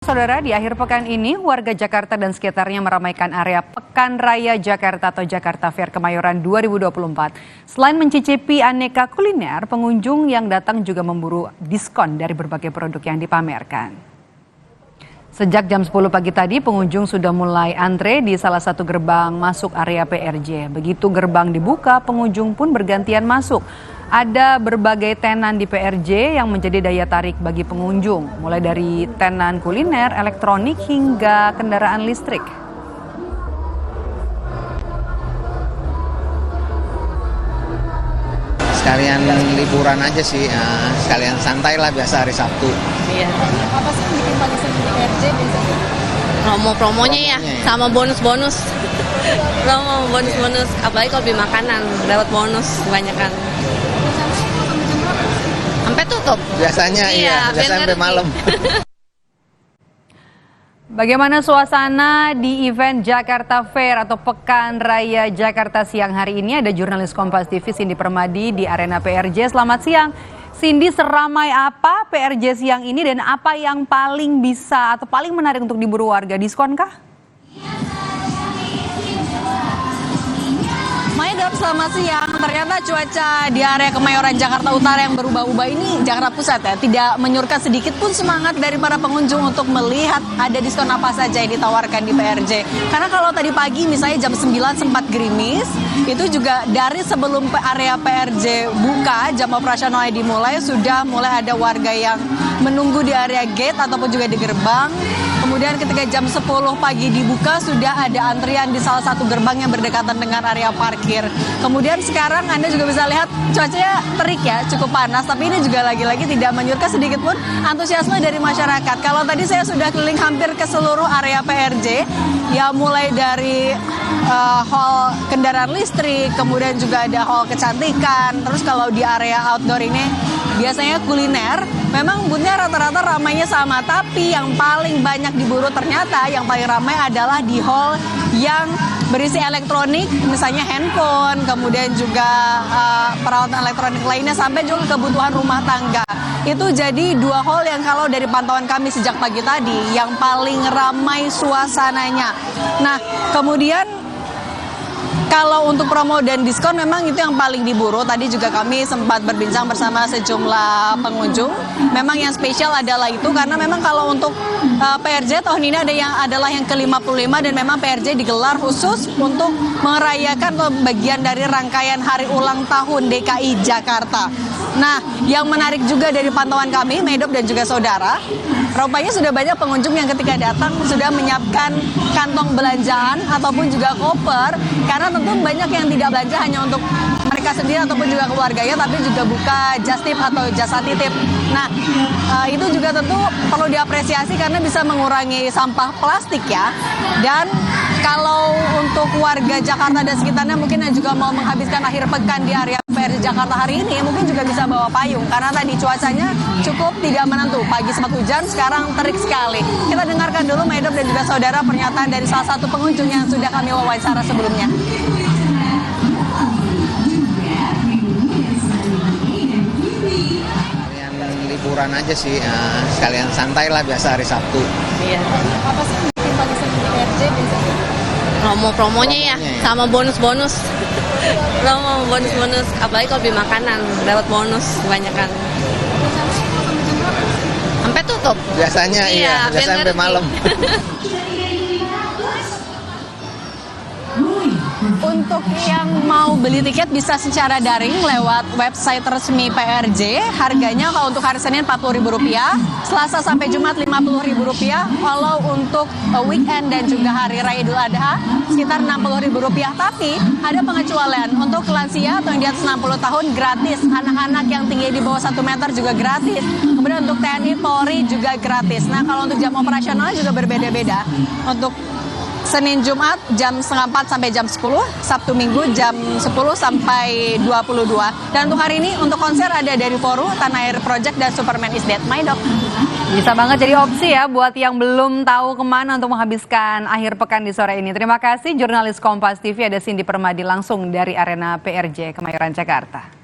Saudara, di akhir pekan ini, warga Jakarta dan sekitarnya meramaikan area Pekan Raya Jakarta atau Jakarta Fair Kemayoran 2024. Selain mencicipi aneka kuliner, pengunjung yang datang juga memburu diskon dari berbagai produk yang dipamerkan. Sejak jam 10 pagi tadi, pengunjung sudah mulai antre di salah satu gerbang masuk area PRJ. Begitu gerbang dibuka, pengunjung pun bergantian masuk. Ada berbagai tenan di PRJ yang menjadi daya tarik bagi pengunjung, mulai dari tenan kuliner, elektronik, hingga kendaraan listrik. Sekalian liburan aja sih, sekalian santai lah biasa hari Sabtu. Iya. Apa sih yang bikin paling senang di PRJ biasanya? Promonya ya, sama bonus-bonus. Promo bonus-bonus, apalagi kalau beli makanan dapat bonus kebanyakan. Sampai tutup. Biasanya iya, biasanya sampai malam. Bagaimana suasana di event Jakarta Fair atau Pekan Raya Jakarta siang hari ini? Ada jurnalis Kompas TV Cindy Permadi di arena PRJ. Selamat siang. Cindy, seramai apa PRJ siang ini dan apa yang paling bisa atau paling menarik untuk diburu warga? Diskon kah? Maidop, selamat siang. Ternyata cuaca di area Kemayoran Jakarta Utara yang berubah-ubah ini, Jakarta Pusat ya, tidak menyurutkan sedikit pun semangat dari para pengunjung untuk melihat ada diskon apa saja yang ditawarkan di PRJ. Karena kalau tadi pagi misalnya jam 9 sempat gerimis, itu juga dari sebelum area PRJ buka, jam operasionalnya dimulai, sudah mulai ada warga yang menunggu di area gate ataupun juga di gerbang. Kemudian ketika jam 10 pagi dibuka, sudah ada antrian di salah satu gerbang yang berdekatan dengan area parkir. Kemudian sekarang Anda juga bisa lihat cuacanya terik ya, cukup panas. Tapi ini juga lagi-lagi tidak menyurutkan sedikit pun antusiasme dari masyarakat. Kalau tadi saya sudah keliling hampir ke seluruh area PRJ, ya mulai dari hall kendaraan listrik, kemudian juga ada hall kecantikan. Terus kalau di area outdoor ini biasanya kuliner, memang boothnya rata-rata ramainya sama, tapi yang paling banyak diburu ternyata yang paling ramai adalah di hall yang berisi elektronik, misalnya handphone, kemudian juga peralatan elektronik lainnya, sampai juga kebutuhan rumah tangga. Itu jadi dua hall yang kalau dari pantauan kami sejak pagi tadi, yang paling ramai suasananya. Nah, kemudian kalau untuk promo dan diskon memang itu yang paling diburu. Tadi juga kami sempat berbincang bersama sejumlah pengunjung. Memang yang spesial adalah itu karena memang kalau untuk PRJ tahun ini adalah yang ke-55 dan memang PRJ digelar khusus untuk merayakan bagian dari rangkaian hari ulang tahun DKI Jakarta. Nah, yang menarik juga dari pantauan kami, Medop dan juga saudara, rupanya sudah banyak pengunjung yang ketika datang sudah menyiapkan kantong belanjaan ataupun juga koper, karena tentu banyak yang tidak belanja hanya untuk mereka sendiri ataupun juga keluarganya, tapi juga buka just tip atau jasa titip. Nah, itu juga tentu perlu diapresiasi karena bisa mengurangi sampah plastik ya. Dan kalau untuk warga Jakarta dan sekitarnya mungkin yang juga mau menghabiskan akhir pekan di area PRJ Jakarta hari ini, mungkin juga bisa bawa payung karena tadi cuacanya cukup tidak menentu. Pagi sempat hujan, sekarang terik sekali. Kita dengarkan dulu Medop dan juga saudara pernyataan dari salah satu pengunjung yang sudah kami wawancara sebelumnya. Sekalian liburan aja sih, sekalian santai lah biasa hari Sabtu. Iya. Apa sih yang bikin paling senang di PRJ biasanya? Promonya ya, sama bonus-bonus. Promo bonus-bonus, apalagi kalau beli makanan dapat bonus kebanyakan. Sampai tutup. Biasanya iya, biasanya sampai malam. Untuk yang mau beli tiket bisa secara daring lewat website resmi PRJ. Harganya kalau untuk hari Senin Rp40.000, Selasa sampai Jumat Rp50.000. Kalau untuk weekend dan juga hari Raya Idul Adha sekitar Rp60.000. Tapi ada pengecualian untuk lansia atau yang di atas 60 tahun gratis. Anak-anak yang tinggi di bawah 1 meter juga gratis. Kemudian untuk TNI Polri juga gratis. Nah, kalau untuk jam operasional juga berbeda-beda. Untuk Senin Jumat jam 3:30 sampai jam 10, Sabtu Minggu jam 10 sampai 22. Dan untuk hari ini untuk konser ada dari Foru, Tanah Air Project dan Superman is Dead. My Dog. Bisa banget jadi opsi ya buat yang belum tahu kemana untuk menghabiskan akhir pekan di sore ini. Terima kasih jurnalis Kompas TV ada Cindy Permadi langsung dari arena PRJ Kemayoran Jakarta.